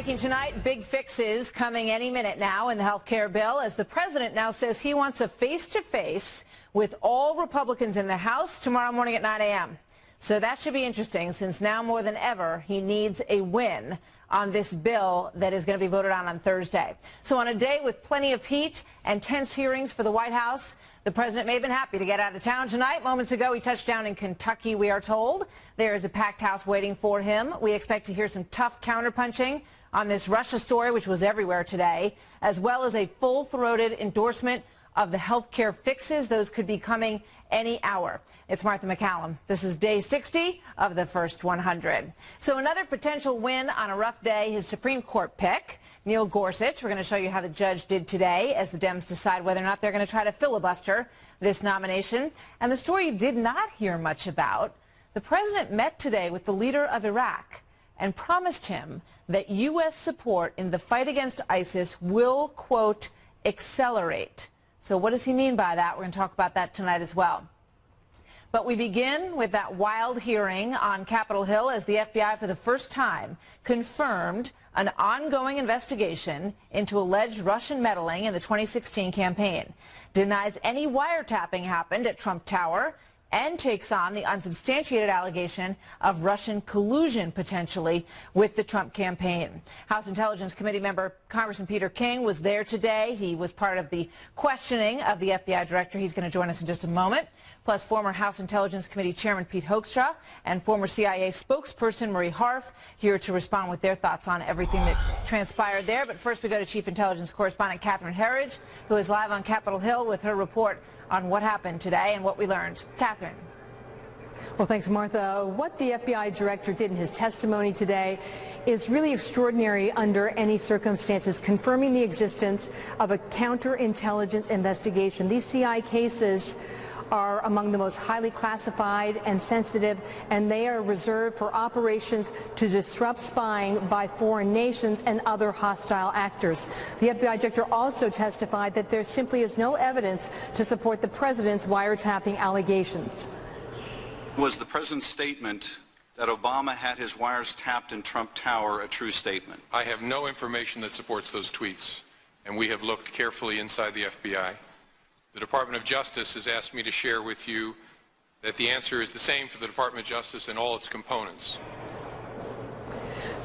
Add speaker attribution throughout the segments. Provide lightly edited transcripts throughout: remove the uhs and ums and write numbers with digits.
Speaker 1: Breaking tonight, big fixes coming any minute now in the health care bill as the president now says he wants a face-to-face with all Republicans in the House tomorrow morning at 9 a.m. So that should be interesting since now more than ever he needs a win on this bill that is going to be voted on Thursday. So on a day with plenty of heat and tense hearings for the White House, the president may have been happy to get out of town tonight. Moments ago, he touched down in Kentucky, we are told. There is a packed house waiting for him. We expect to hear some tough counterpunching on this Russia story, which was everywhere today, as well as a full-throated endorsement of the health care fixes. Those could be coming any hour. It's Martha McCallum. This is day 60 of the first 100. So another potential win on a rough day, his Supreme Court pick, Neil Gorsuch. We're going to show you how the judge did today as the Dems decide whether or not they're going to try to filibuster this nomination. And the story you did not hear much about, the president met today with the leader of Iraq and promised him that U.S. support in the fight against ISIS will, quote, accelerate. So what does he mean by that? We're going to talk about that tonight as well. But we begin with that wild hearing on Capitol Hill as the FBI for the first time confirmed an ongoing investigation into alleged Russian meddling in the 2016 campaign, denies any wiretapping happened at Trump Tower, and takes on the unsubstantiated allegation of Russian collusion potentially with the Trump campaign. House Intelligence Committee member Congressman Peter King was there today. He was part of the questioning of the FBI director. He's going to join us in just a moment. Plus former House Intelligence Committee Chairman Pete Hoekstra and former CIA spokesperson Marie Harf here to respond with their thoughts on everything that transpired there. But first we go to Chief Intelligence Correspondent Catherine Herridge, who is live on Capitol Hill with her report on what happened today and what we learned. Catherine.
Speaker 2: Well, thanks, Martha. What the FBI director did in his testimony today is really extraordinary under any circumstances, confirming the existence of a counterintelligence investigation. These CI cases are among the most highly classified and sensitive, and they are reserved for operations to disrupt spying by foreign nations and other hostile actors. The FBI director also testified that there simply is no evidence to support the president's wiretapping allegations.
Speaker 3: Was the president's statement that Obama had his wires tapped in Trump Tower a true statement?
Speaker 4: I have no information that supports those tweets, and we have looked carefully inside the FBI. The Department of Justice has asked me to share with you that the answer is the same for the Department of Justice and all its components.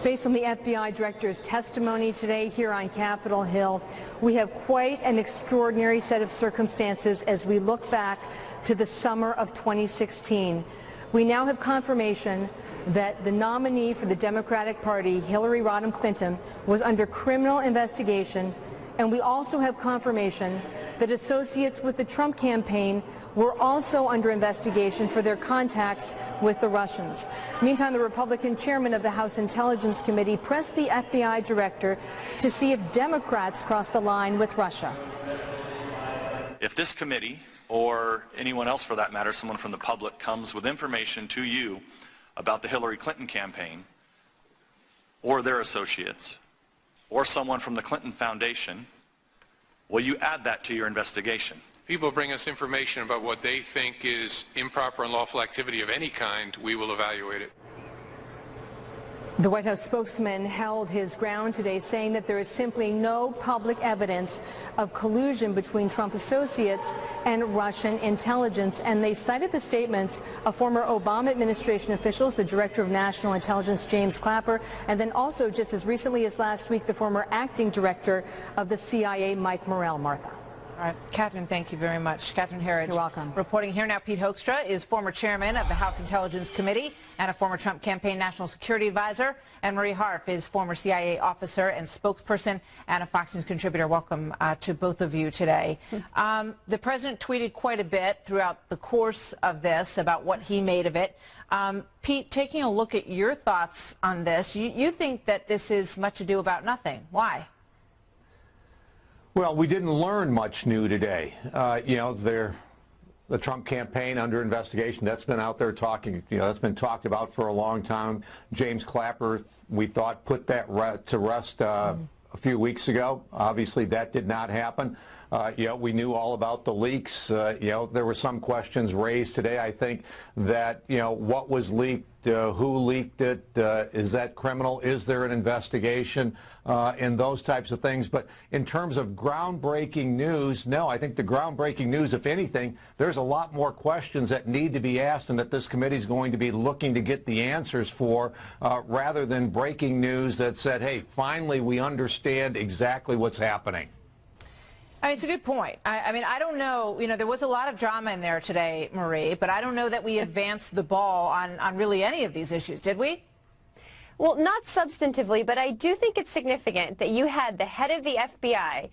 Speaker 2: Based on the FBI director's testimony today here on Capitol Hill, we have quite an extraordinary set of circumstances as we look back to the summer of 2016. We now have confirmation that the nominee for the Democratic Party, Hillary Rodham Clinton, was under criminal investigation, and we also have confirmation that associates with the Trump campaign were also under investigation for their contacts with the Russians. Meantime, the Republican chairman of the House Intelligence Committee pressed the FBI director to see if Democrats crossed the line with Russia.
Speaker 5: If this committee, or anyone else for that matter, someone from the public, comes with information to you about the Hillary Clinton campaign, or their associates, or someone from the Clinton Foundation, will you add that to your investigation?
Speaker 4: People bring us information about what they think is improper and lawful activity of any kind, we will evaluate it.
Speaker 2: The White House spokesman held his ground today, saying that there is simply no public evidence of collusion between Trump associates and Russian intelligence. And they cited the statements of former Obama administration officials, the Director of National Intelligence, James Clapper, and then also just as recently as last week, the former acting director of the CIA, Mike Morell. Martha.
Speaker 1: All right, Catherine, thank you very much. Catherine Herridge.
Speaker 2: You're welcome.
Speaker 1: Reporting here now, Pete Hoekstra is former chairman of the House Intelligence Committee and a former Trump campaign national security advisor. And Marie Harf is former CIA officer and spokesperson and a Fox News contributor. Welcome to both of you today. The president tweeted quite a bit throughout the course of this about what he made of it. Pete, taking a look at your thoughts on this, you think that this is much ado about nothing. Why?
Speaker 6: Well, we didn't learn much new today. The Trump campaign under investigation, that's been out there talking, that's been talked about for a long time. James Clapper, we thought, put that to rest a few weeks ago. Obviously, that did not happen. We knew all about the leaks. There were some questions raised today, I think, that, what was leaked, who leaked it, is that criminal, is there an investigation, and those types of things. But in terms of groundbreaking news, no, I think the groundbreaking news, if anything, there's a lot more questions that need to be asked and that this committee is going to be looking to get the answers for, rather than breaking news that said, hey, finally we understand exactly what's happening.
Speaker 1: I mean, it's a good point. I mean, I don't know, there was a lot of drama in there today, Marie, but I don't know that we advanced the ball on really any of these issues, did we?
Speaker 7: Well, not substantively, but I do think it's significant that you had the head of the FBI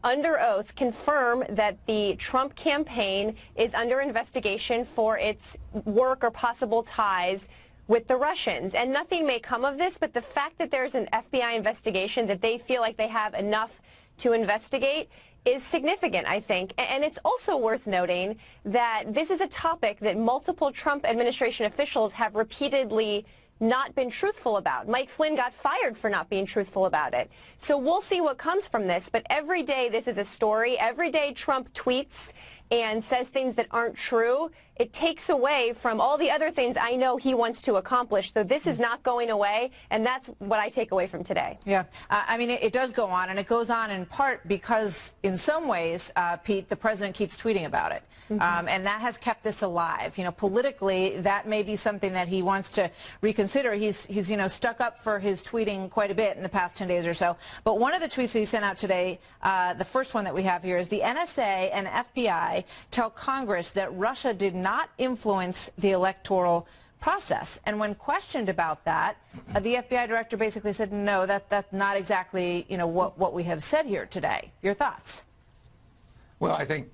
Speaker 7: under oath confirm that the Trump campaign is under investigation for its work or possible ties with the Russians. And nothing may come of this, but the fact that there's an FBI investigation, that they feel like they have enough to investigate, is significant, I think. And it's also worth noting that this is a topic that multiple Trump administration officials have repeatedly not been truthful about. Mike Flynn got fired for not being truthful about it. So we'll see what comes from this, but every day this is a story. Every day Trump tweets and says things that aren't true. It takes away from all the other things I know he wants to accomplish. So this is not going away, and that's what I take away from today.
Speaker 1: Yeah, I mean, it does go on, and it goes on in part because, in some ways, Pete, the president keeps tweeting about it. And that has kept this alive. Politically, that may be something that he wants to reconsider. He's stuck up for his tweeting quite a bit in the past 10 days or so. But one of the tweets that he sent out today, the first one that we have here, is the NSA and FBI tell Congress that Russia did not influence the electoral process. And when questioned about that, the FBI director basically said, no, that's not exactly, what we have said here today. Your thoughts?
Speaker 6: Well, I think,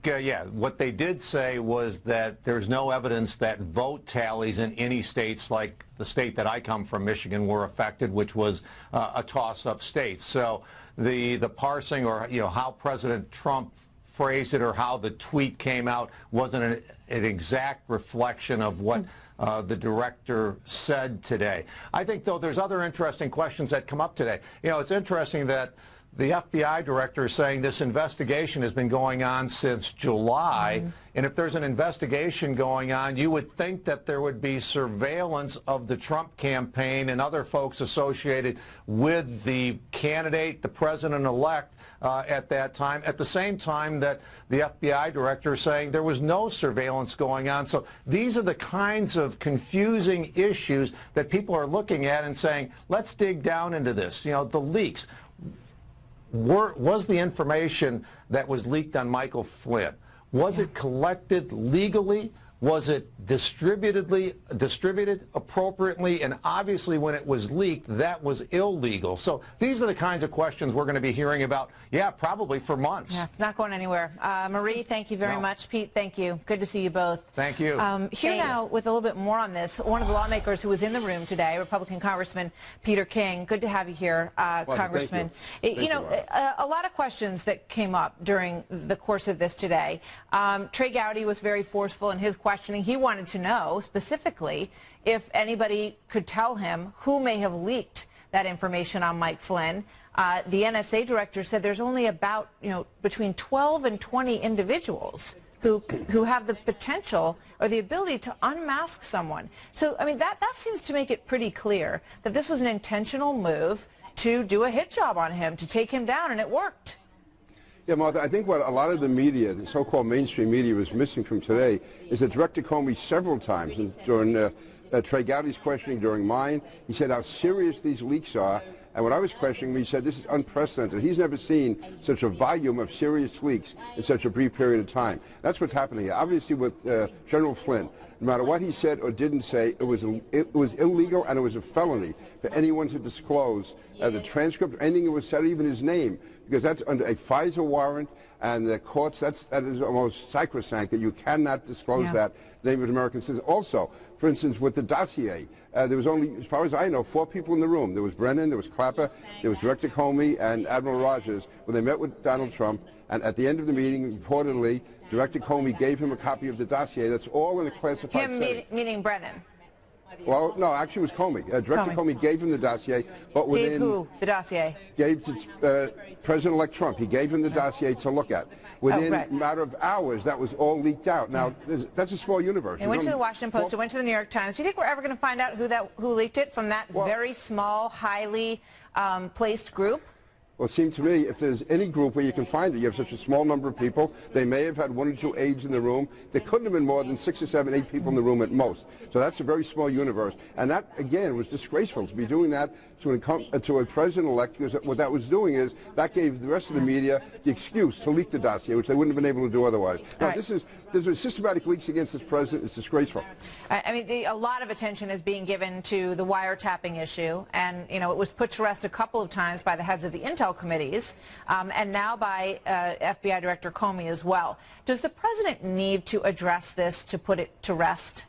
Speaker 6: what they did say was that there's no evidence that vote tallies in any states like the state that I come from, Michigan, were affected, which was a toss-up state. So the parsing or, how President Trump phrased it or how the tweet came out wasn't an exact reflection of what the director said today. I think, though, there's other interesting questions that come up today. It's interesting that the FBI director is saying this investigation has been going on since July, and if there's an investigation going on, you would think that there would be surveillance of the Trump campaign and other folks associated with the candidate, the president-elect, at that time, at the same time that the FBI director is saying there was no surveillance going on. So these are the kinds of confusing issues that people are looking at and saying, let's dig down into this. The leaks. Was the information that was leaked on Michael Flynn, was it collected legally? Was it distributed appropriately? And obviously when it was leaked, that was illegal. So these are the kinds of questions we're going to be hearing about, probably for months.
Speaker 1: Yeah, not going anywhere. Marie, thank you very much. Pete, thank you. Good to see you both.
Speaker 6: Thank you.
Speaker 1: Here now with a little bit more on this, one of the lawmakers who was in the room today, Republican Congressman Peter King. Good to have you here, Congressman.
Speaker 8: Thank you.
Speaker 1: A lot of questions that came up during the course of this today. Trey Gowdy was very forceful in his questioning. He wanted to know specifically if anybody could tell him who may have leaked that information on Mike Flynn. The NSA director said there's only about, between 12 and 20 individuals who have the potential or the ability to unmask someone. So, I mean, that seems to make it pretty clear that this was an intentional move to do a hit job on him, to take him down, and it worked.
Speaker 8: Yeah, Martha, I think what a lot of the media, the so-called mainstream media, was missing from today is that Director Comey several times during Trey Gowdy's questioning, during mine, he said how serious these leaks are. And when I was questioning him, he said this is unprecedented. He's never seen such a volume of serious leaks in such a brief period of time. That's what's happening here. Obviously with General Flynn, no matter what he said or didn't say, it was illegal and it was a felony for anyone to disclose the transcript or anything that was said, or even his name, because that's under a FISA warrant, and the courts, that is almost sacrosanct that you cannot disclose that name of an American citizen. Also, for instance, with the dossier, there was only, as far as I know, 4 people in the room. There was Brennan, there was Clapper, there was Director Comey, and Admiral Rogers, when they met with Donald Trump. And at the end of the meeting, reportedly, Director Comey gave him a copy of the dossier. That's all in a classified setting.
Speaker 1: Meaning Brennan.
Speaker 8: Well, no, actually it was Comey. Director Comey gave him the dossier, but within...
Speaker 1: Gave who the dossier?
Speaker 8: Gave to President-elect Trump. He gave him the dossier to look at. Within a matter of hours, that was all leaked out. Now, that's a small universe.
Speaker 1: It went to the Washington Post. It went to the New York Times. Do you think we're ever going to find out who leaked it from that very small, highly placed group?
Speaker 8: Well, it seemed to me, if there's any group where you can find it, you have such a small number of people. They may have had 1 or 2 aides in the room. There couldn't have been more than 6 or 7, 8 people in the room at most. So that's a very small universe. And that, again, was disgraceful to be doing that to a president-elect, because what that was doing is that gave the rest of the media the excuse to leak the dossier, which they wouldn't have been able to do otherwise. Now, there's a systematic leaks against this president. It's disgraceful.
Speaker 1: I mean, a lot of attention is being given to the wiretapping issue, and it was put to rest a couple of times by the heads of the intel committees, and now by FBI Director Comey as well. Does the president need to address this to put it to rest?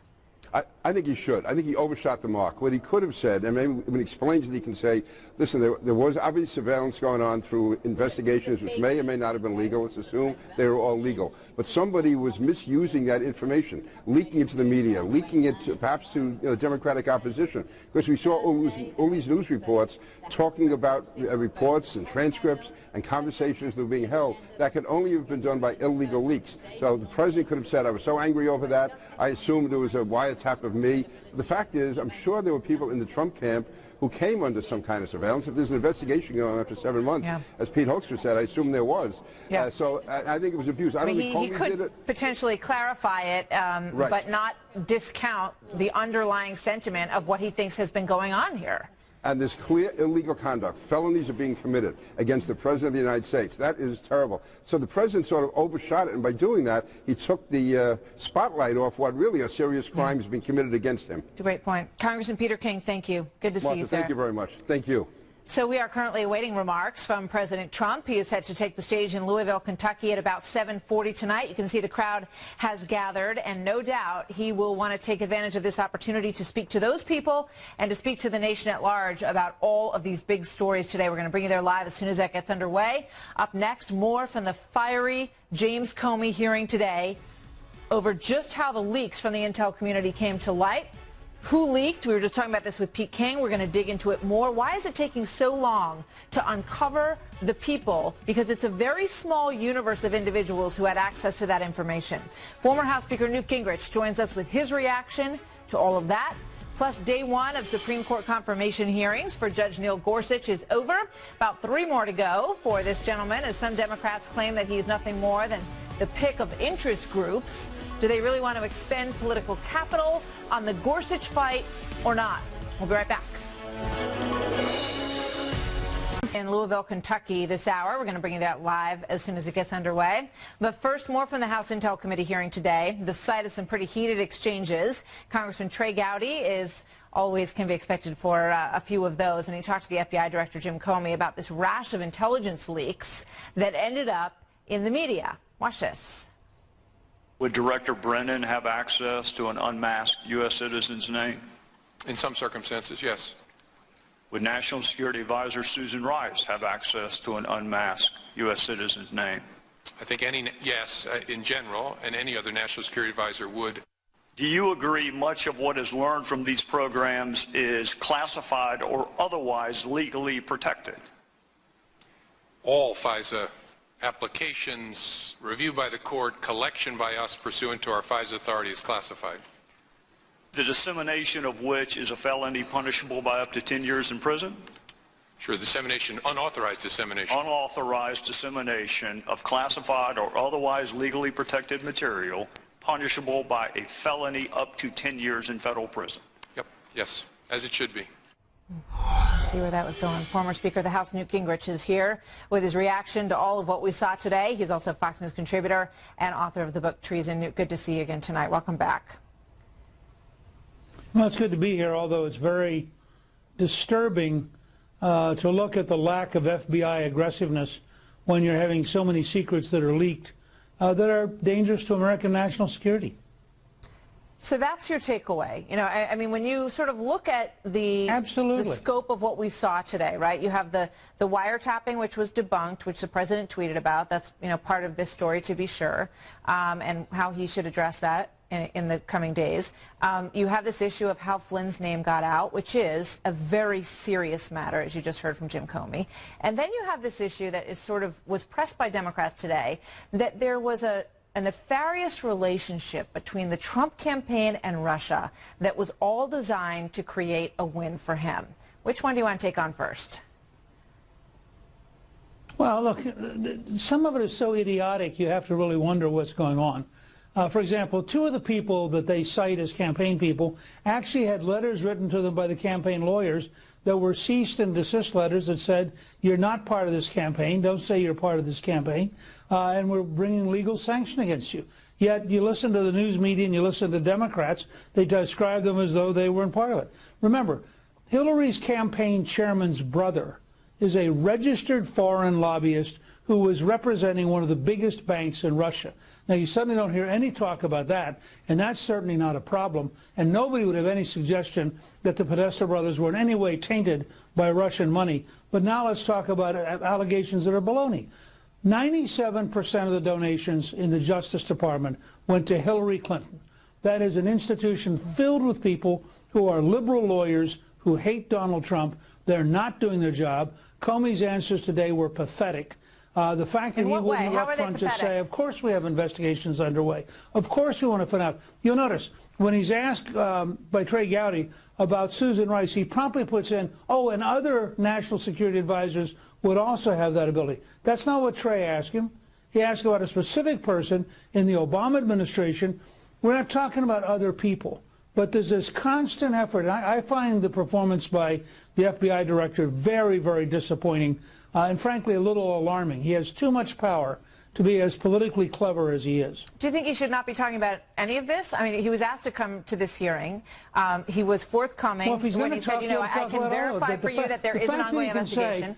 Speaker 8: I think he should. I think he overshot the mark. What he could have said, and maybe when he explains it, he can say, listen, there was obvious surveillance going on through investigations which may or may not have been legal. Let's assume they were all legal. But somebody was misusing that information, leaking it to the media, leaking it perhaps to Democratic opposition, because we saw all these news reports talking about reports and transcripts and conversations that were being held that could only have been done by illegal leaks. So the president could have said, I was so angry over that, I assumed there was a wiretap of me. The fact is, I'm sure there were people in the Trump camp who came under some kind of surveillance. If there's an investigation going on after 7 months, as Pete Hoekstra said, I assume there was. So I think it was abuse. I don't think
Speaker 1: he could potentially clarify it, but not discount the underlying sentiment of what he thinks has been going on here.
Speaker 8: And there's clear illegal conduct. Felonies are being committed against the President of the United States. That is terrible. So the President sort of overshot it, and by doing that, he took the spotlight off what really are serious crimes being committed against him.
Speaker 1: It's a great point. Congressman Peter King, thank you. Good to see you, sir.
Speaker 8: Thank you very much. Thank you.
Speaker 1: So we are currently awaiting remarks from President Trump. He is set to take the stage in Louisville, Kentucky at about 7:40 tonight. You can see the crowd has gathered, and no doubt he will want to take advantage of this opportunity to speak to those people and to speak to the nation at large about all of these big stories today. We're going to bring you there live as soon as that gets underway. Up next, more from the fiery James Comey hearing today over just how the leaks from the intel community came to light. Who leaked? We were just talking about this with Pete King. We're going to dig into it more. Why is it taking so long to uncover the people? Because it's a very small universe of individuals who had access to that information. Former House Speaker Newt Gingrich joins us with his reaction to all of that. Plus, day one of Supreme Court confirmation hearings for Judge Neil Gorsuch is over. About 3 more to go for this gentleman, as some Democrats claim that he's nothing more than the pick of interest groups. Do they really want to expend political capital on the Gorsuch fight or not? We'll be right back. In Louisville, Kentucky this hour. We're going to bring you that live as soon as it gets underway. But first, more from the House Intel Committee hearing today, the site of some pretty heated exchanges. Congressman Trey Gowdy can be expected for a few of those, and he talked to the FBI Director Jim Comey about this rash of intelligence leaks that ended up in the media. Watch this.
Speaker 9: Would Director Brennan have access to an unmasked U.S. citizen's name?
Speaker 4: In some circumstances, yes.
Speaker 9: Would National Security Advisor Susan Rice have access to an unmasked U.S. citizen's name?
Speaker 4: I think yes, in general, and any other National Security Advisor would.
Speaker 9: Do you agree much of what is learned from these programs is classified or otherwise legally protected?
Speaker 4: All FISA applications, review by the court, collection by us pursuant to our FISA authority is classified.
Speaker 9: The dissemination of which is a felony punishable by up to 10 years in prison?
Speaker 4: Sure, dissemination, unauthorized dissemination.
Speaker 9: Unauthorized dissemination of classified or otherwise legally protected material punishable by a felony up to 10 years in federal prison.
Speaker 4: Yep, yes, as it should be.
Speaker 1: See where that was going. Former Speaker of the House Newt Gingrich is here with his reaction to all of what we saw today. He's also a Fox News contributor and author of the book Treason. Newt, good to see you again tonight. Welcome back.
Speaker 10: Well, it's good to be here, although it's very disturbing to look at the lack of FBI aggressiveness when you're having so many secrets that are leaked that are dangerous to American national security.
Speaker 1: So that's your takeaway. I mean, when you sort of look at the scope of what we saw today, right? You have the wiretapping, which was debunked, which the president tweeted about. That's, part of this story, to be sure, and how he should address that. in the coming days. You have this issue of how Flynn's name got out, which is a very serious matter, as you just heard from Jim Comey. And then you have this issue that is was pressed by Democrats today, that there was a nefarious relationship between the Trump campaign and Russia that was all designed to create a win for him. Which one do you want to take on first?
Speaker 10: Well, look, some of it is so idiotic you have to really wonder what's going on. For example, two of the people that they cite as campaign people actually had letters written to them by the campaign lawyers that were cease and desist letters that said, you're not part of this campaign, don't say you're part of this campaign, and we're bringing legal sanction against you. Yet you listen to the news media and you listen to Democrats, they describe them as though they weren't part of it. Remember, Hillary's campaign chairman's brother is a registered foreign lobbyist who was representing one of the biggest banks in Russia. Now, you suddenly don't hear any talk about that, and that's certainly not a problem, and nobody would have any suggestion that the Podesta brothers were in any way tainted by Russian money. But now let's talk about allegations that are baloney. 97% of the donations in the Justice Department went to Hillary Clinton. That is an institution filled with people who are liberal lawyers who hate Donald Trump. They're not doing their job. Comey's answers today were pathetic. The fact that he wouldn't up front just say, of course we have investigations underway. Of course we want to find out. You'll notice when he's asked by Trey Gowdy about Susan Rice, he promptly puts in, oh, and other national security advisors would also have that ability. That's not what Trey asked him. He asked about a specific person in the Obama administration. We're not talking about other people. But there's this constant effort. And I find the performance by the FBI director very, very disappointing and, frankly, a little alarming. He has too much power to be as politically clever as he is.
Speaker 1: Do you think he should not be talking about any of this? I mean, he was asked to come to this hearing. He was forthcoming
Speaker 10: when he
Speaker 1: said, you know, I can verify for you that there is an ongoing investigation.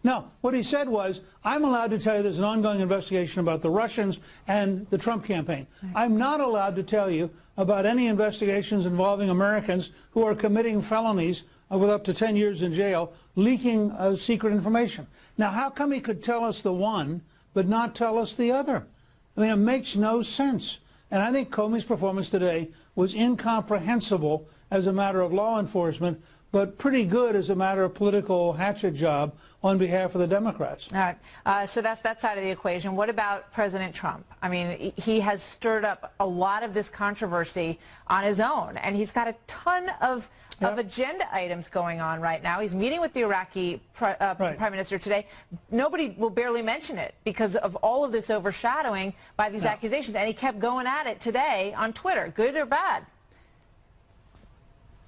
Speaker 10: No, what he said was, I'm allowed to tell you there's an ongoing investigation about the Russians and the Trump campaign. Right. I'm not allowed to tell you about any investigations involving Americans who are committing felonies with up to 10 years in jail, leaking secret information. Now, how come he could tell us the one, but not tell us the other? I mean, it makes no sense. And I think Comey's performance today was incomprehensible as a matter of law enforcement, but pretty good as a matter of political hatchet job on behalf of the Democrats.
Speaker 1: All right. So that's that side of the equation. What about President Trump? I mean, he has stirred up a lot of this controversy on his own, and he's got a ton of agenda items going on right now. He's meeting with the Iraqi Prime Minister today. Nobody will barely mention it because of all of this overshadowing by these accusations, and he kept going at it today on Twitter, good or bad.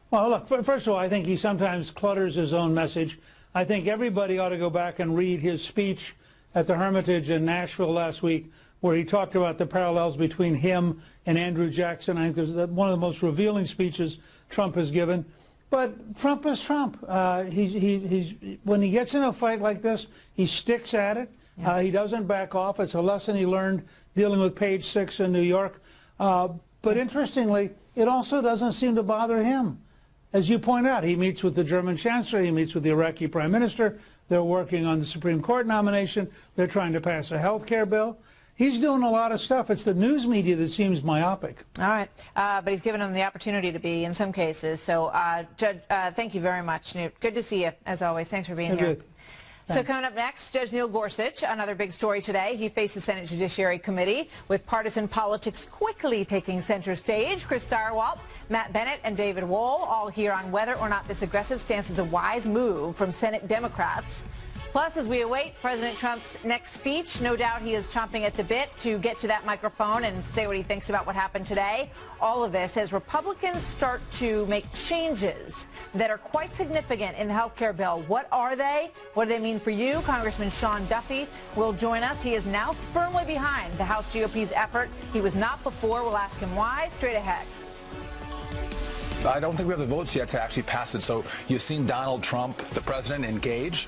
Speaker 10: Well, look, first of all, I think he sometimes clutters his own message. I think everybody ought to go back and read his speech at the Hermitage in Nashville last week, where he talked about the parallels between him and Andrew Jackson. I think there's one of the most revealing speeches Trump has given. But Trump is Trump. When he gets in a fight like this, he sticks at it. Yeah. He doesn't back off. It's a lesson he learned dealing with Page 6 in New York. But interestingly, it also doesn't seem to bother him. As you point out, he meets with the German chancellor, he meets with the Iraqi prime minister. They're working on the Supreme Court nomination. They're trying to pass a health care bill. He's doing a lot of stuff. It's the news media that seems myopic.
Speaker 1: All right. But he's given them the opportunity to be in some cases. So, Judge, thank you very much, Newt. Good to see you, as always. Thanks for being here. So coming up next, Judge Neil Gorsuch, another big story today. He faces Senate Judiciary Committee with partisan politics quickly taking center stage. Chris Stirewalt, Matt Bennett, and David Wohl all here on whether or not this aggressive stance is a wise move from Senate Democrats. Plus, as we await President Trump's next speech, no doubt he is chomping at the bit to get to that microphone and say what he thinks about what happened today. All of this as Republicans start to make changes that are quite significant in the health care bill. What are they? What do they mean for you? Congressman Sean Duffy will join us. He is now firmly behind the House GOP's effort. He was not before. We'll ask him why. Straight ahead.
Speaker 11: I don't think we have the votes yet to actually pass it. So you've seen Donald Trump, the president, engage.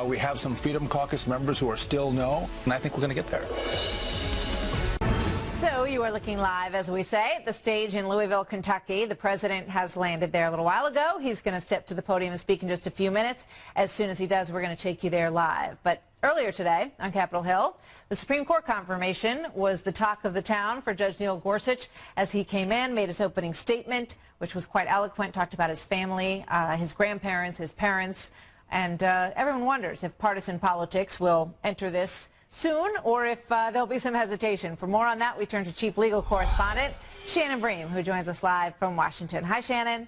Speaker 11: We have some Freedom Caucus members who are still no, and I think we're going to get there.
Speaker 1: So you are looking live, as we say, at the stage in Louisville, Kentucky. The president has landed there a little while ago. He's going to step to the podium and speak in just a few minutes. As soon as he does, we're going to take you there live. But Earlier today on Capitol Hill, the Supreme Court confirmation was the talk of the town for Judge Neil Gorsuch as he came in, made his opening statement, which was quite eloquent, talked about his family, his grandparents, his parents, and everyone wonders if partisan politics will enter this soon or if there'll be some hesitation. For more on that, we turn to Chief Legal Correspondent Shannon Bream, who joins us live from Washington. Hi, Shannon.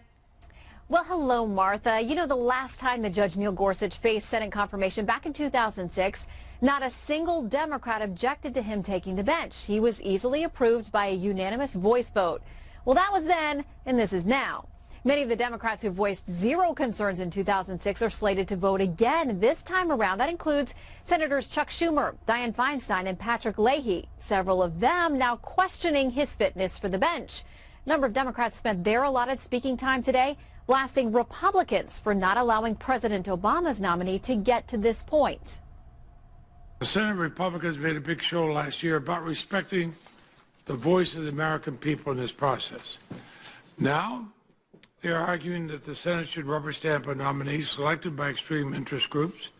Speaker 12: Well, hello, Martha. You know, the last time that Judge Neil Gorsuch faced Senate confirmation back in 2006, not a single Democrat objected to him taking the bench. He was easily approved by a unanimous voice vote. Well, that was then, and this is now. Many of the Democrats who voiced zero concerns in 2006 are slated to vote again this time around. That includes Senators Chuck Schumer, Dianne Feinstein, and Patrick Leahy. Several of them now questioning his fitness for the bench. A number of Democrats spent their allotted speaking time today blasting Republicans for not allowing President Obama's nominee to get to this point.
Speaker 13: The Senate Republicans made a big show last year about respecting the voice of the American people in this process. Now, they are arguing that the Senate should rubber stamp a nominee selected by extreme interest groups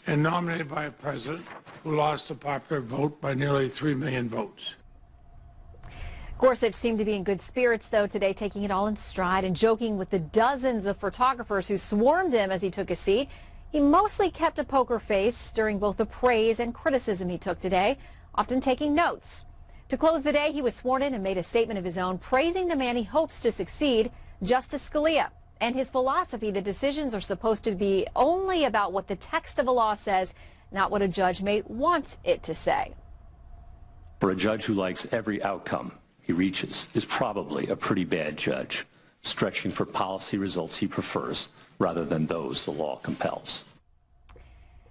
Speaker 13: and nominated by a president who lost a popular vote by nearly 3 million votes.
Speaker 12: Gorsuch seemed to be in good spirits, though, today, taking it all in stride and joking with the dozens of photographers who swarmed him as he took his seat. He mostly kept a poker face during both the praise and criticism he took today, often taking notes. To close the day, he was sworn in and made a statement of his own, praising the man he hopes to succeed, Justice Scalia, and his philosophy that decisions are supposed to be only about what the text of a law says, not what a judge may want it to say.
Speaker 14: For a judge who likes every outcome he reaches is probably a pretty bad judge, stretching for policy results he prefers rather than those the law compels.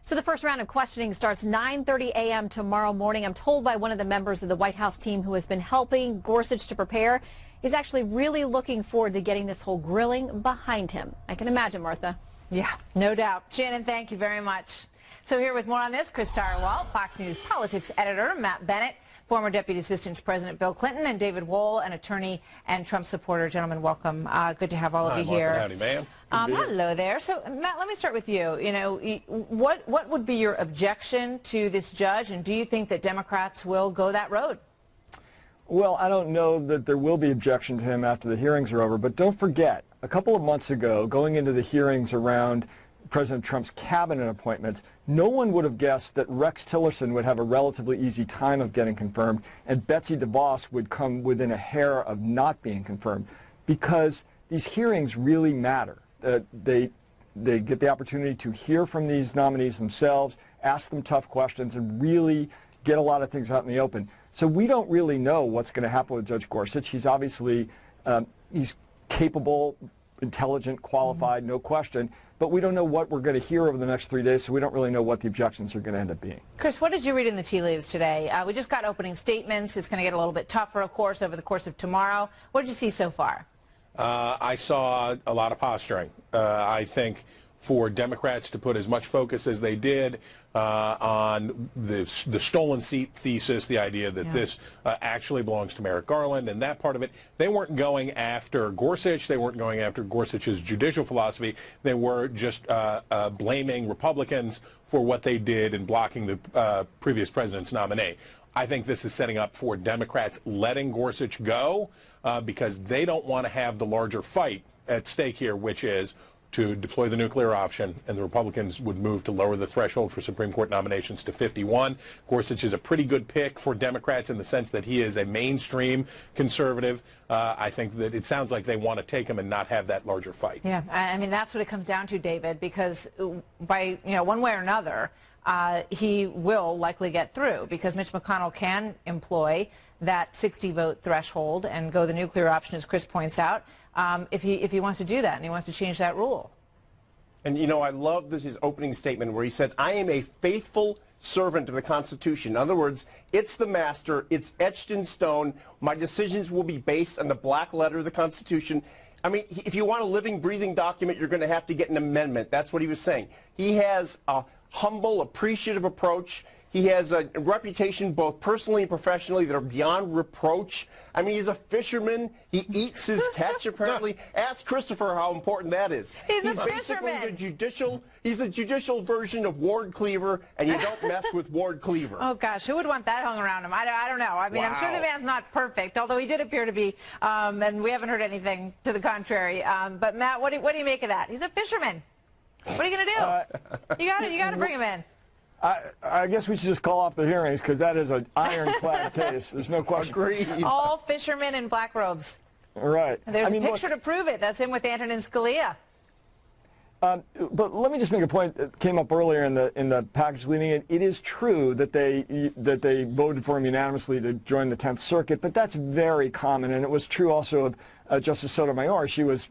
Speaker 12: So the first round of questioning starts 9:30 a.m. tomorrow morning. I'm told by one of the members of the White House team who has been helping Gorsuch to prepare, he's actually really looking forward to getting this whole grilling behind him. I can imagine, Martha.
Speaker 1: Yeah, no doubt. Shannon, thank you very much. So here with more on this, Chris Tarwalt, Fox News politics editor, Matt Bennett, former Deputy Assistant to President Bill Clinton, and David Wohl, an attorney and Trump supporter. Gentlemen, welcome. Good to have all of you here.
Speaker 15: Howdy, ma'am.
Speaker 1: Hello there. So, Matt, let me start with you. You know, what would be your objection to this judge, and do you think that Democrats will go that road?
Speaker 16: Well, I don't know that there will be objection to him after the hearings are over, but don't forget, a couple of months ago, going into the hearings around President Trump's cabinet appointments, no one would have guessed that Rex Tillerson would have a relatively easy time of getting confirmed, and Betsy DeVos would come within a hair of not being confirmed, because these hearings really matter. They get the opportunity to hear from these nominees themselves, ask them tough questions, and really get a lot of things out in the open. So we don't really know what's going to happen with Judge Gorsuch. He's obviously he's capable, intelligent, qualified, no question. But we don't know what we're going to hear over the next 3 days, so we don't really know what the objections are going to end up being.
Speaker 1: Chris, what did you read in the tea leaves today? We just got opening statements. It's going to get a little bit tougher, of course, over the course of tomorrow. What did you see so far?
Speaker 15: I saw a lot of posturing. I think for Democrats to put as much focus as they did on the stolen seat thesis, the idea that this actually belongs to Merrick Garland and that part of it. They weren't going after Gorsuch. They weren't going after Gorsuch's judicial philosophy. They were just blaming Republicans for what they did in blocking the previous president's nominee. I think this is setting up for Democrats letting Gorsuch go because they don't want to have the larger fight at stake here, which is to deploy the nuclear option, and the Republicans would move to lower the threshold for Supreme Court nominations to 51. Gorsuch is a pretty good pick for Democrats in the sense that he is a mainstream conservative. I think that it sounds like they want to take him and not have that larger fight.
Speaker 1: Yeah, I mean, that's what it comes down to, David, because by, one way or another, he will likely get through because Mitch McConnell can employ that 60-vote threshold and go the nuclear option, as Chris points out, if he wants to do that and he wants to change that rule.
Speaker 17: And, I love his opening statement where he said, I am a faithful servant of the Constitution. In other words, it's the master. It's etched in stone. My decisions will be based on the black letter of the Constitution. I mean, if you want a living, breathing document, you're going to have to get an amendment. That's what he was saying. He has a humble, appreciative approach. He has a reputation both personally and professionally that are beyond reproach. I mean, he's a fisherman. He eats his catch, apparently. Ask Christopher how important that is.
Speaker 1: He's a
Speaker 17: basically
Speaker 1: fisherman.
Speaker 17: He's the judicial version of Ward Cleaver, and you don't mess with Ward Cleaver.
Speaker 1: Oh, gosh, who would want that hung around him? I don't know. I mean,
Speaker 17: Wow.
Speaker 1: I'm sure the man's not perfect, although he did appear to be, and we haven't heard anything to the contrary. But, Matt, what do you make of that? He's a fisherman. What are you going to do? You got to bring him in.
Speaker 16: I guess we should just call off the hearings because that is an ironclad case. There's no question.
Speaker 17: Agreed.
Speaker 1: All fishermen in black robes.
Speaker 16: Right.
Speaker 1: There's a picture to prove it. That's him with Antonin Scalia.
Speaker 16: But let me just make a point that came up earlier in the package leading in. It is true that they voted for him unanimously to join the 10th Circuit, but that's very common, and it was true also of Justice Sotomayor. She was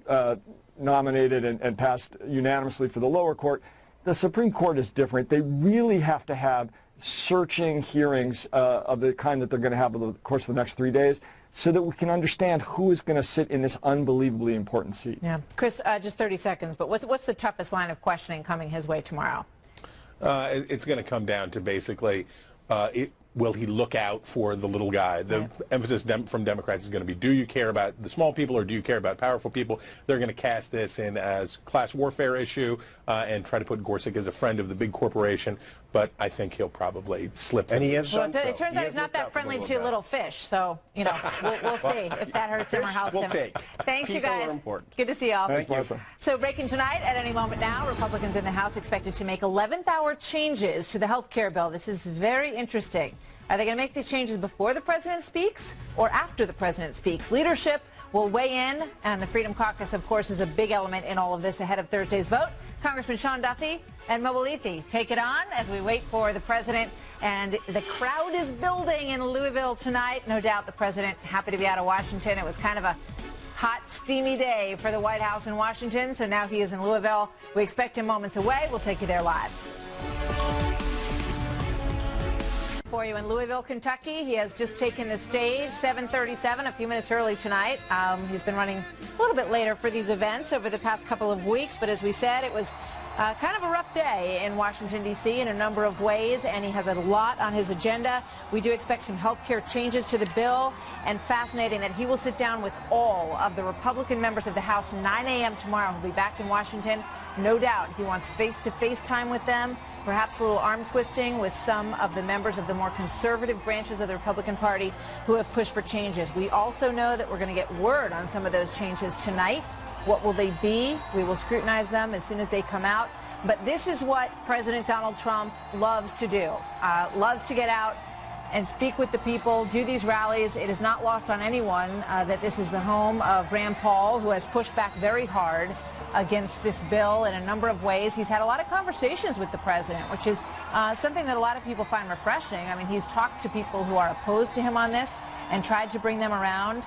Speaker 16: nominated and passed unanimously for the lower court. The Supreme Court is different. They really have to have searching hearings of the kind that they're going to have over the course of the next 3 days so that we can understand who is going to sit in this unbelievably important seat.
Speaker 1: Yeah. Chris, just 30 seconds, but what's the toughest line of questioning coming his way tomorrow?
Speaker 15: It's going to come down to basically will he look out for the little guy? The emphasis from Democrats is going to be, do you care about the small people or do you care about powerful people? They're going to cast this in as class warfare issue and try to put Gorsuch as a friend of the big corporation. But I think he'll probably slip.
Speaker 17: And he has
Speaker 1: Well, it turns out he's not that friendly to little fish, so, you know, we'll see if that hurts him or helps him. Thanks, you guys. Good to see y'all.
Speaker 16: Thank you.
Speaker 1: So breaking tonight, at any moment now, Republicans in the House expected to make 11th-hour changes to the health care bill. This is very interesting. Are they going to make these changes before the president speaks or after the president speaks? Leadership will weigh in, and the Freedom Caucus, of course, is a big element in all of this ahead of Thursday's vote. Congressman Sean Duffy and Mo Walethi take it on as we wait for the president, and the crowd is building in Louisville tonight. No doubt the president happy to be out of Washington. It was kind of a hot, steamy day for the White House in Washington, so now he is in Louisville. We expect him moments away. We'll take you there live. For you in Louisville, Kentucky. He has just taken the stage, 7:37, a few minutes early tonight. He's been running a little bit later for these events over the past couple of weeks, but as we said, it was kind of a rough day in Washington, D.C. in a number of ways, and he has a lot on his agenda. We do expect some health care changes to the bill, and fascinating that he will sit down with all of the Republican members of the House 9 a.m. tomorrow. He'll be back in Washington. No doubt he wants face-to-face time with them, perhaps a little arm twisting with some of the members of the more conservative branches of the Republican Party who have pushed for changes. We also know that we're going to get word on some of those changes tonight. What will they be? We will scrutinize them as soon as they come out. But this is what President Donald Trump loves to do, loves to get out and speak with the people, do these rallies. It is not lost on anyone that this is the home of Rand Paul, who has pushed back very hard against this bill in a number of ways. He's had a lot of conversations with the president, which is something that a lot of people find refreshing. I mean, he's talked to people who are opposed to him on this and tried to bring them around.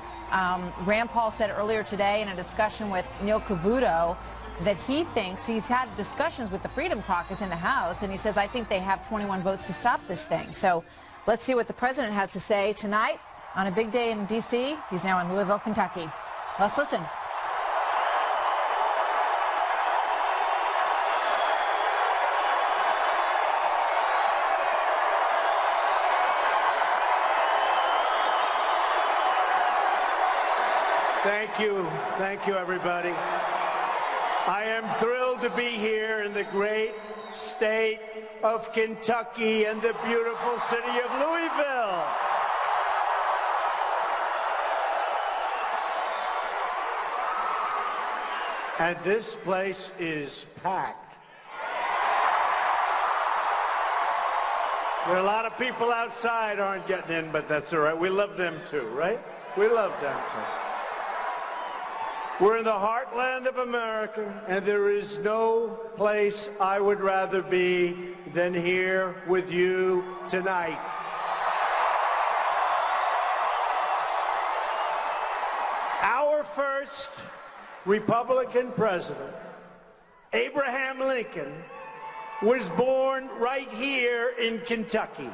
Speaker 1: Rand Paul said earlier today in a discussion with Neil Cavuto that he thinks he's had discussions with the Freedom Caucus in the House, and he says, I think they have 21 votes to stop this thing. So let's see what the president has to say tonight on a big day in D.C. He's now in Louisville, Kentucky. Let's listen.
Speaker 18: Thank you, everybody. I am thrilled to be here in the great state of Kentucky and the beautiful city of Louisville. And this place is packed. There are a lot of people outside aren't getting in, but that's all right. We love them too, right? We love them too. We're in the heartland of America, and there is no place I would rather be than here with you tonight. Our first Republican president, Abraham Lincoln, was born right here in Kentucky.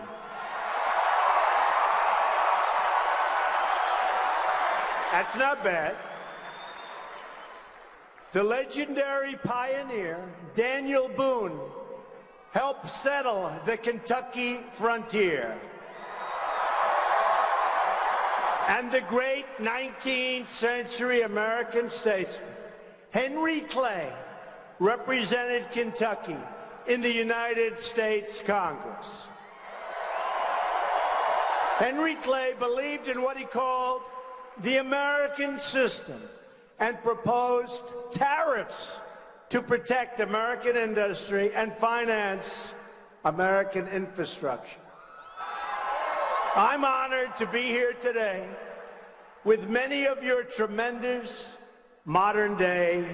Speaker 18: That's not bad. The legendary pioneer, Daniel Boone, helped settle the Kentucky frontier. And the great 19th century American statesman, Henry Clay, represented Kentucky in the United States Congress. Henry Clay believed in what he called the American system and proposed tariffs to protect American industry and finance American infrastructure. I'm honored to be here today with many of your tremendous modern-day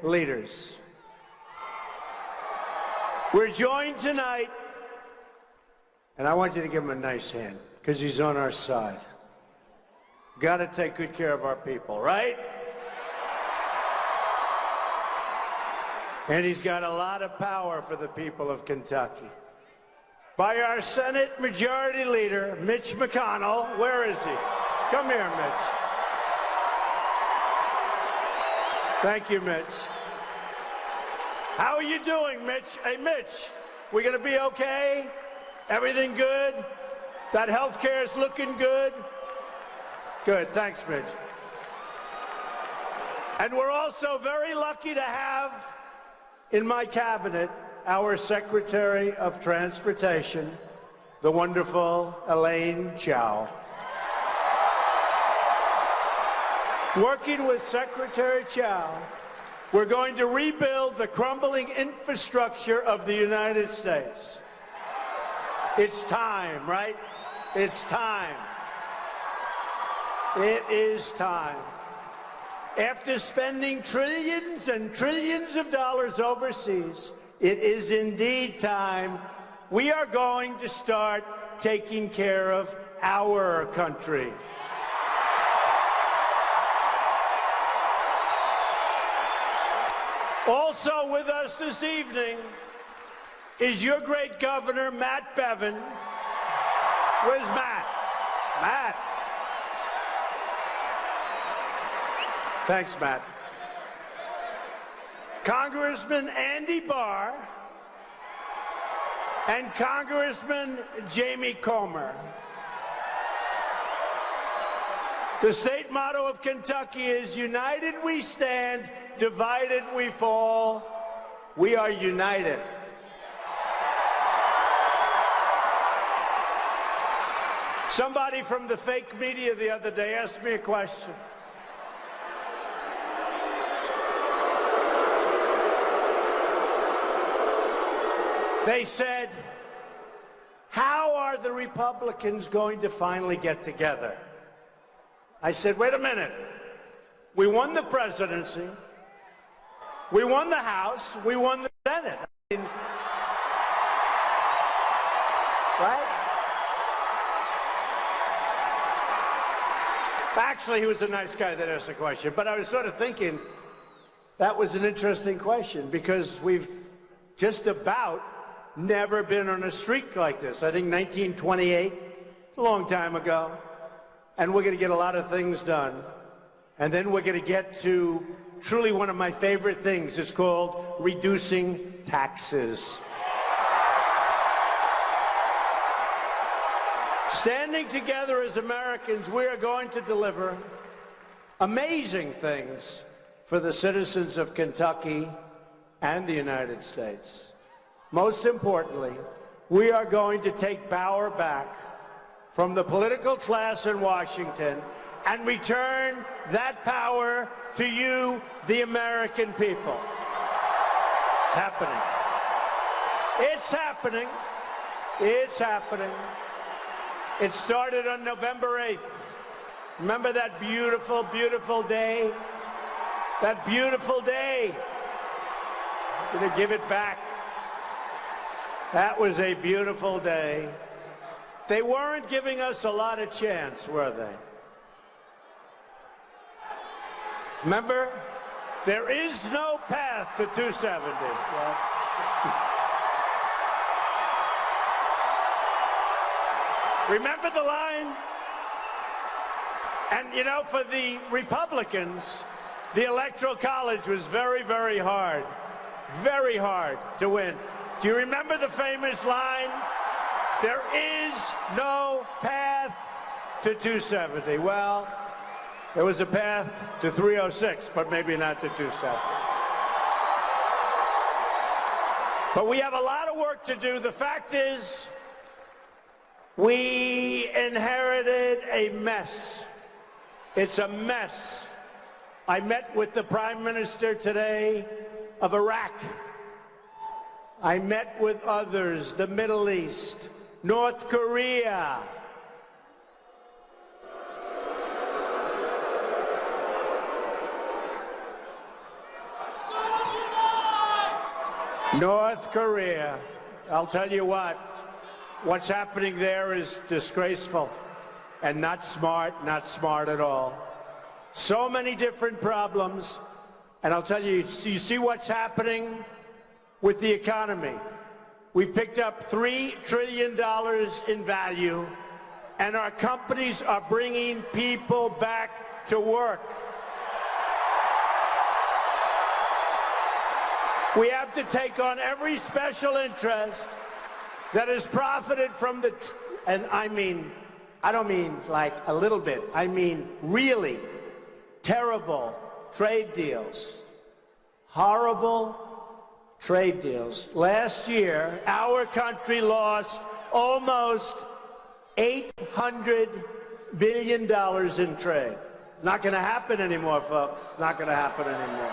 Speaker 18: leaders. We're joined tonight, and I want you to give him a nice hand, because he's on our side. Got to take good care of our people, right? And he's got a lot of power for the people of Kentucky. By our Senate Majority Leader, Mitch McConnell. Where is he? Come here, Mitch. Thank you, Mitch. How are you doing, Mitch? Hey, Mitch, we gonna be okay? Everything good? That health care is looking good? Good, thanks, Mitch. And we're also very lucky to have in my cabinet our Secretary of Transportation, the wonderful Elaine Chao. Working with Secretary Chao, we're going to rebuild the crumbling infrastructure of the United States. It's time, right? It's time. It is time. After spending trillions and trillions of dollars overseas, it is indeed time. We are going to start taking care of our country. Also with us this evening is your great governor, Matt Bevin. Where's Matt? Matt. Thanks, Matt. Congressman Andy Barr and Congressman Jamie Comer. The state motto of Kentucky is united we stand, divided we fall. We are united. Somebody from the fake media the other day asked me a question. They said, how are the Republicans going to finally get together? I said, wait a minute. We won the presidency. We won the House. We won the Senate. I mean, right? Actually, he was a nice guy that asked the question. But I was sort of thinking that was an interesting question because we've just about never been on a streak like this. I think 1928, a long time ago. And we're going to get a lot of things done. And then we're going to get to truly one of my favorite things. It's called reducing taxes. Standing together as Americans, we are going to deliver amazing things for the citizens of Kentucky and the United States. Most importantly, we are going to take power back from the political class in Washington and return that power to you, the American people. It's happening. It's happening. It's happening. It started on November 8th. Remember that beautiful, beautiful day? That beautiful day. I'm going to give it back. That was a beautiful day. They weren't giving us a lot of chance, were they? Remember, there is no path to 270. Yeah. Remember the line? And, you know, for the Republicans, the Electoral College was very, very hard to win. Do you remember the famous line? There is no path to 270. Well, there was a path to 306, but maybe not to 270. But we have a lot of work to do. The fact is, we inherited a mess. It's a mess. I met with the Prime Minister today of Iraq. I met with others, the Middle East, North Korea. North Korea. I'll tell you what's happening there is disgraceful and not smart at all. So many different problems, and I'll tell you, you see what's happening with the economy. We've picked up $3 trillion in value, and our companies are bringing people back to work. We have to take on every special interest that has profited from and I don't mean like a little bit, I mean really terrible trade deals, horrible trade deals. Last year, our country lost almost $800 billion in trade. Not going to happen anymore, folks. Not going to happen anymore.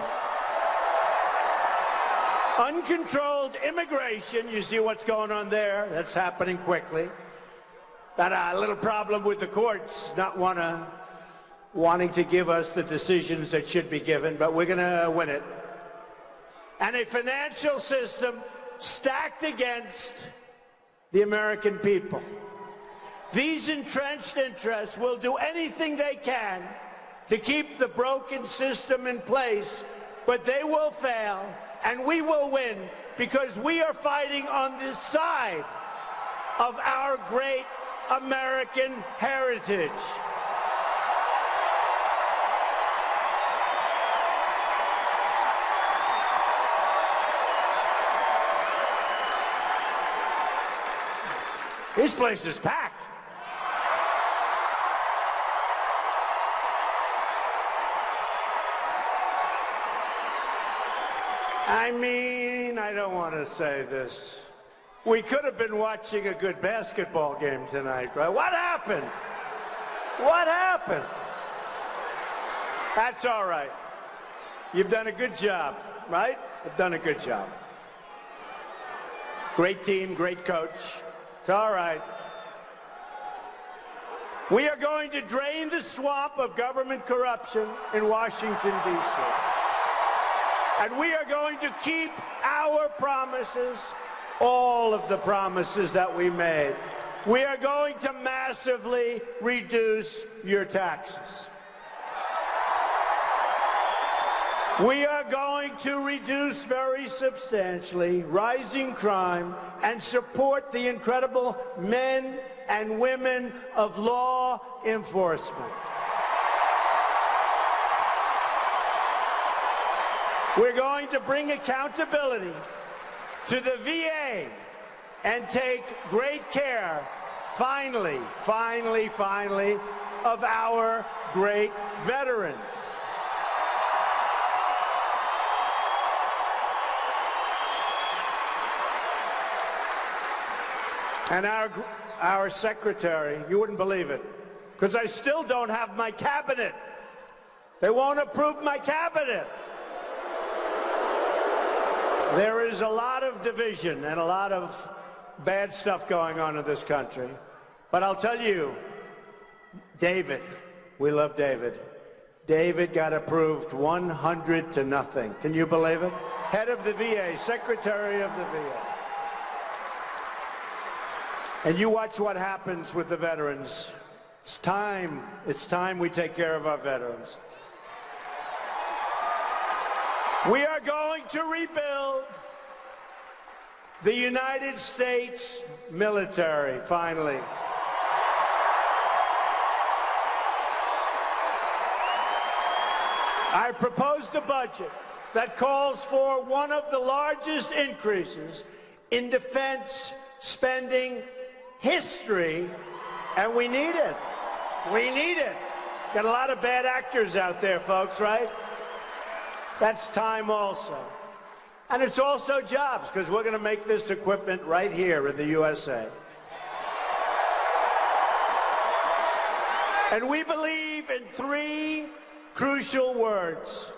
Speaker 18: Uncontrolled immigration, you see what's going on there. That's happening quickly. Got a little problem with the courts not wanting to give us the decisions that should be given, but we're going to win it. And a financial system stacked against the American people. These entrenched interests will do anything they can to keep the broken system in place, but they will fail. And we will win because we are fighting on this side of our great American heritage. This place is packed. I don't want to say this. We could have been watching a good basketball game tonight, right? What happened? What happened? That's all right. You've done a good job, right? You've done a good job. Great team, great coach. It's all right. We are going to drain the swamp of government corruption in Washington, D.C. And we are going to keep our promises, all of the promises that we made. We are going to massively reduce your taxes. We are going to reduce very substantially rising crime and support the incredible men and women of law enforcement. We're going to bring accountability to the VA and take great care, finally, of our great veterans. And our secretary, you wouldn't believe it, because I still don't have my cabinet. They won't approve my cabinet. There is a lot of division and a lot of bad stuff going on in this country. But I'll tell you, David, we love David. David got approved 100-0. Can you believe it? Head of the VA, Secretary of the VA. And you watch what happens with the veterans. It's time we take care of our veterans. We are going to rebuild the United States military, finally. I proposed a budget that calls for one of the largest increases in defense spending history, and we need it. We need it. Got a lot of bad actors out there, folks, right? That's time also. And it's also jobs, because we're going to make this equipment right here in the USA. And we believe in three crucial words: